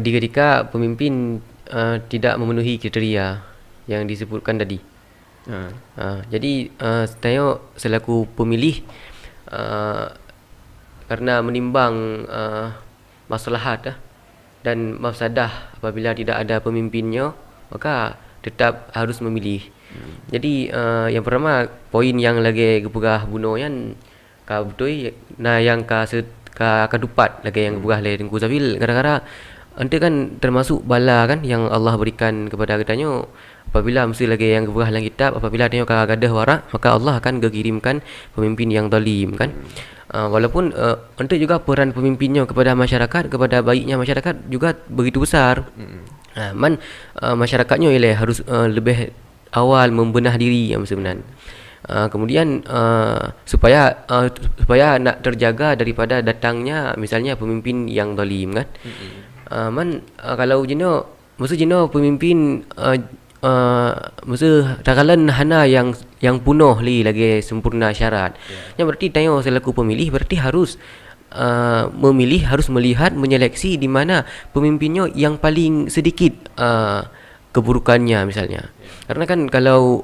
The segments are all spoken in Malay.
Jika pemimpin tidak memenuhi kriteria yang disebutkan tadi. Ha. Jadi tengok selaku pemilih, uh, kerana menimbang maslahat dan mafsadah apabila tidak ada pemimpinnya, maka tetap harus memilih. Jadi yang pertama, poin yang lagi gepegah buno yan ka betul na yang ka kadupat lagi yang gepegah le Tengku Zafil gara-gara ente kan termasuk bala kan yang Allah berikan kepada kitanya. Apabila mesti lagi yang gepegah dalam kitab, apabila tengok ka gadah warak, maka Allah akan kirimkan pemimpin yang zalim kan. Walaupun untuk juga peran pemimpinnya kepada masyarakat, kepada baiknya masyarakat juga begitu besar. Masyarakatnya ialah harus lebih awal membenah diri yang sebenarnya. Kemudian supaya nak terjaga daripada datangnya misalnya pemimpin yang zalim kan. Kalau jenak masa jenak pemimpin masa takalan hana yang punuh lagi sempurna syarat. Yang berarti tengok selaku pemilih berarti harus memilih, harus melihat, menyeleksi di mana pemimpinnya yang paling sedikit keburukannya misalnya. Karena kan kalau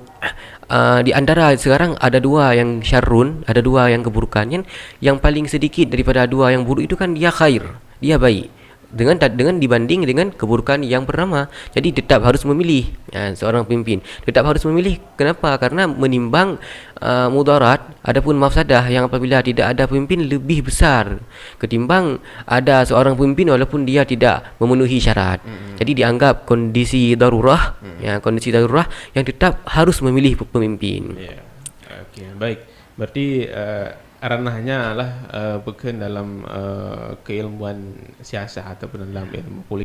di antara sekarang ada dua yang syarrun, ada dua yang keburukan kan, yang paling sedikit daripada dua yang buruk itu kan dia khair, dia baik. Dengan dibanding dengan keburukan yang pertama. Jadi tetap harus memilih seorang pemimpin. Tetap harus memilih. Kenapa? Karena menimbang mudarat adapun mafsadah yang apabila tidak ada pemimpin lebih besar ketimbang ada seorang pemimpin walaupun dia tidak memenuhi syarat. Jadi dianggap kondisi darurah, kondisi darurah yang tetap harus memilih pemimpin. Okey, baik. Berarti ranahnya lah bukan dalam keilmuan siasat ataupun dalam ilmu politik.